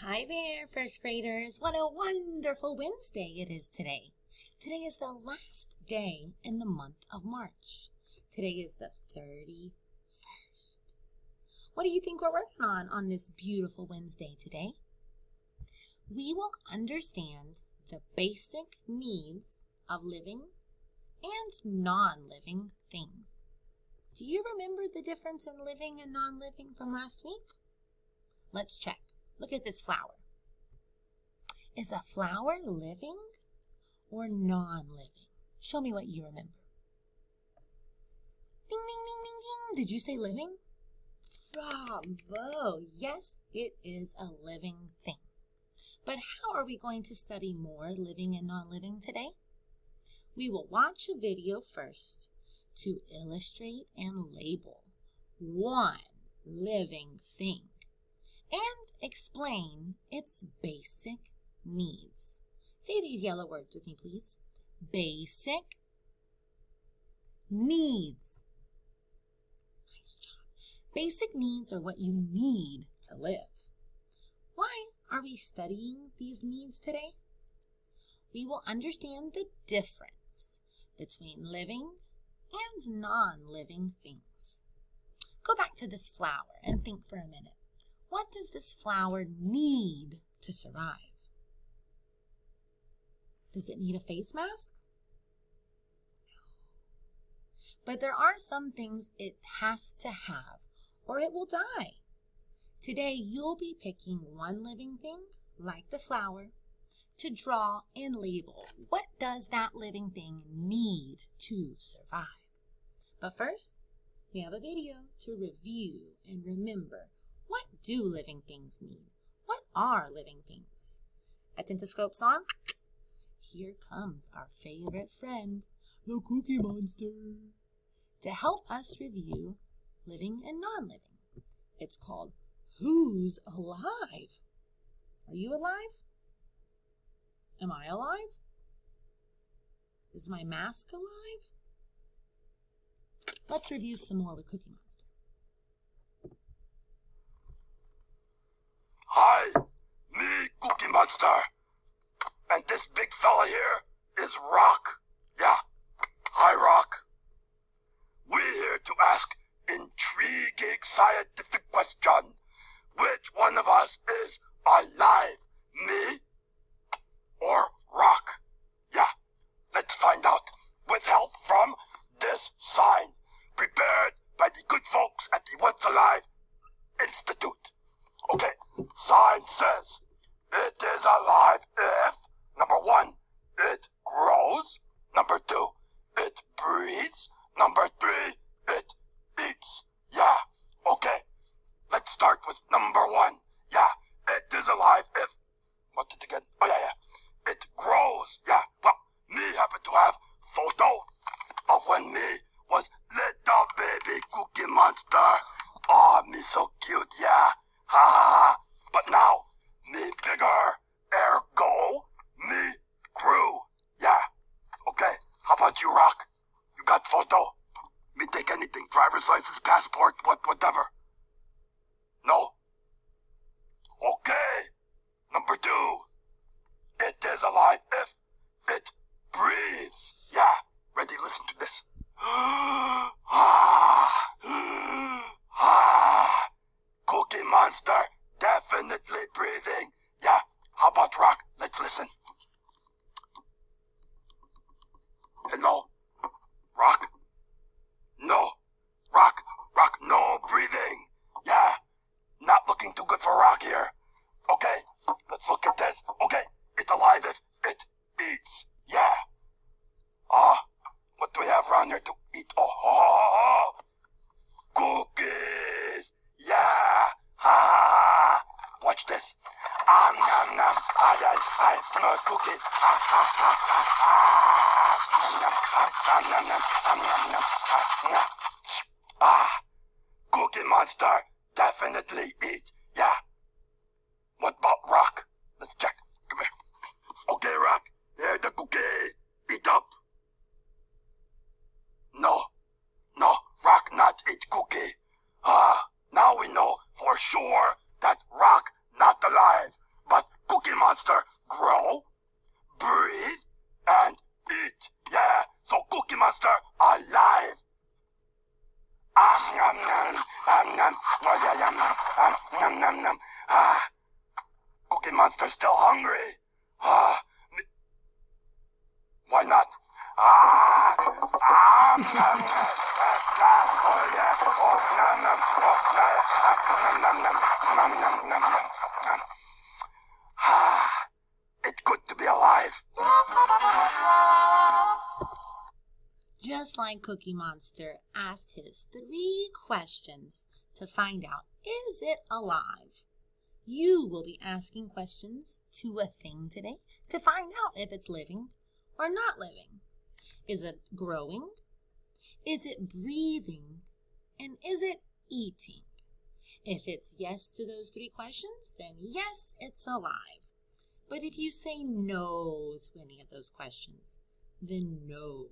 Hi there, first graders. What a wonderful Wednesday it is today. Today is the last day in the month of March. Today is the 31st. What do you think we're working on this beautiful Wednesday today? We will understand the basic needs of living and non-living things. Do you remember the difference in living and non-living from last week? Let's check. Look at this flower. Is a flower living or non-living? Show me what you remember. Ding, ding, ding, ding, ding. Did you say living? Bravo. Yes, it is a living thing. But how are we going to study more living and non-living today? We will watch a video first to illustrate and label one living thing and explain its basic needs. Say these yellow words with me, please. Basic needs. Nice job. Basic needs are what you need to live. Why are we studying these needs today? We will understand the difference between living and non-living things. Go back to this flower and think for a minute. What does this flower need to survive? Does it need a face mask? No. But there are some things it has to have or it will die. Today you'll be picking one living thing, like the flower, to draw and label. What does that living thing need to survive? But first, we have a video to review and remember. What do living things need? What are living things? Attentoscopes on. Here comes our favorite friend, the Cookie Monster, to help us review living and non-living. It's called Who's Alive? Are you alive? Am I alive? Is my mask alive? Let's review some more with Cookie Monster. Hi, me, Cookie Monster. And this big fella here is Rock. Yeah, hi, Rock. We're here to ask intriguing scientific question. Which one of us is alive, me or Rock? Yeah, let's find out with help from this sign prepared by the good folks at the What's Alive Institute. Okay, sign says it is alive if, number 1, it grows, number 2, it breathes, number 3, it eats. Yeah, okay, let's start with number 1. Yeah, it is alive if, what did it again? Oh yeah, it grows. Yeah, well, me happen to have photo of when me was little baby Cookie Monster. Oh, me so cute, yeah. Ha ha ha. But now, me bigger, ergo, me grew. Yeah. Okay, how about you, Rock? You got photo? Me take anything, driver's license, passport, whatever. No? Okay. Number 2. It is alive if it breathes. Yeah. Ready? Listen to this. Cookie Monster, definitely breathing. Yeah, how about Rock? Let's listen. Hello? Rock? No. Rock, no breathing. Yeah, not looking too good for Rock here. Okay, let's look at this. Okay, it's alive if it eats. Yeah. What do we have around here to eat? Oh. Cookies! Yeah! Ha! Watch this. Nom nom. I smell cookies. Ha ha ha ha. Nom nom nom. Cookie Monster definitely eat. Yeah. What about Rock? Let's check. Come here. Okay, Rock. Here's the cookie. Eat up. No, Rock not eat cookie. Now we know for sure that Rock not alive. Cookie Monster grow, breathe, and eat. Yeah, so Cookie Monster alive. Nom, nom, nom. Oh, yeah, yeah, nom, nom, nom. Cookie Monster still hungry. Why not? Oh, yeah. Oh, nom, nom. Oh, nom, nom, nom, nom, nom, nom. It's good to be alive. Just like Cookie Monster asked his 3 questions to find out, is it alive? You will be asking questions to a thing today to find out if it's living or not living. Is it growing? Is it breathing? And is it eating? If it's yes to those 3 questions, then yes, it's alive. But if you say no to any of those questions, then no,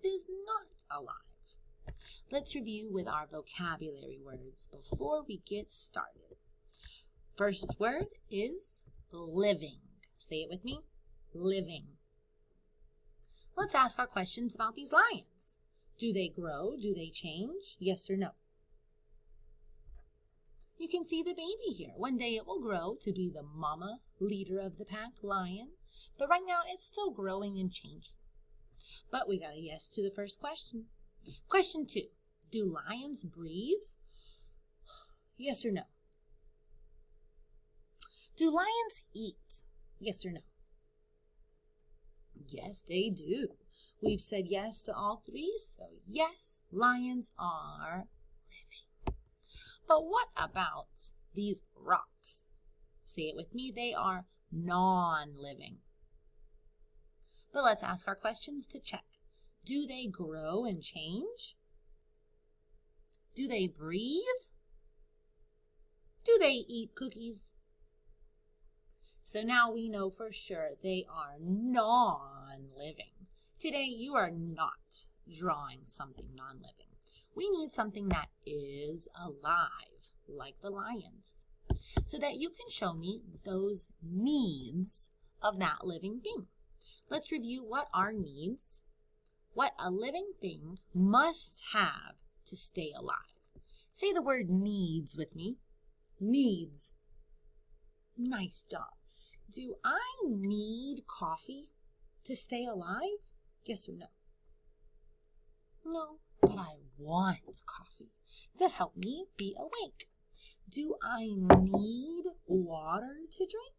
it is not alive. Let's review with our vocabulary words before we get started. First word is living. Say it with me, living. Let's ask our questions about these lions. Do they grow? Do they change? Yes or no? You can see the baby here. One day it will grow to be the mama leader of the pack lion, but right now it's still growing and changing. But we got a yes to the first question. Question 2, do lions breathe? Yes or no? Do lions eat? Yes or no? Yes, they do. We've said yes to all 3, so yes, lions are living. But what about these rocks? Say it with me, they are non-living. But let's ask our questions to check. Do they grow and change? Do they breathe? Do they eat cookies? So now we know for sure they are non-living. Today you are not drawing something non-living. We need something that is alive, like the lions, so that you can show me those needs of that living thing. Let's review what our needs, what a living thing must have to stay alive. Say the word needs with me. Needs. Nice job. Do I need coffee to stay alive? Yes or no? No, but I want coffee to help me be awake. Do I need water to drink?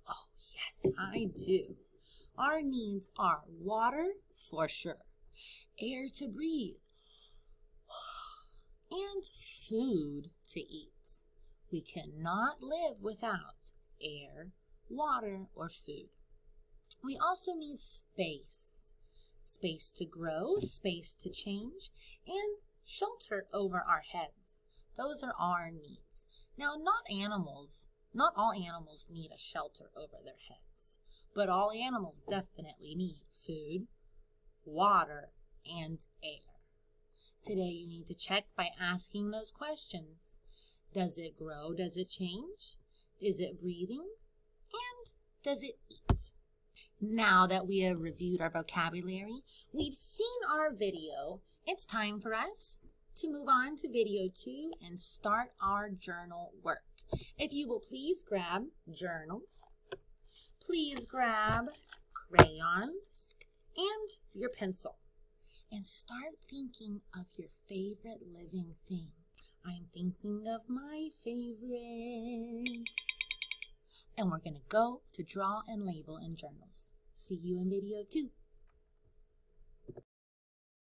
Oh, yes, I do. Our needs are water, for sure, air to breathe, and food to eat. We cannot live without air, water, or food. We also need space. Space to grow, space to change, and shelter over our heads. Those are our needs. Now, not all animals need a shelter over their heads, but all animals definitely need food, water, and air. Today you need to check by asking those questions. Does it grow? Does it change? Is it breathing? And does it eat? Now that we have reviewed our vocabulary, we've seen our video, it's time for us to move on to video 2 and start our journal work. If you will please grab journal, please grab crayons and your pencil, and start thinking of your favorite living thing. I'm thinking of my favorite. And we're going to go to draw and label in journals. See you in video 2.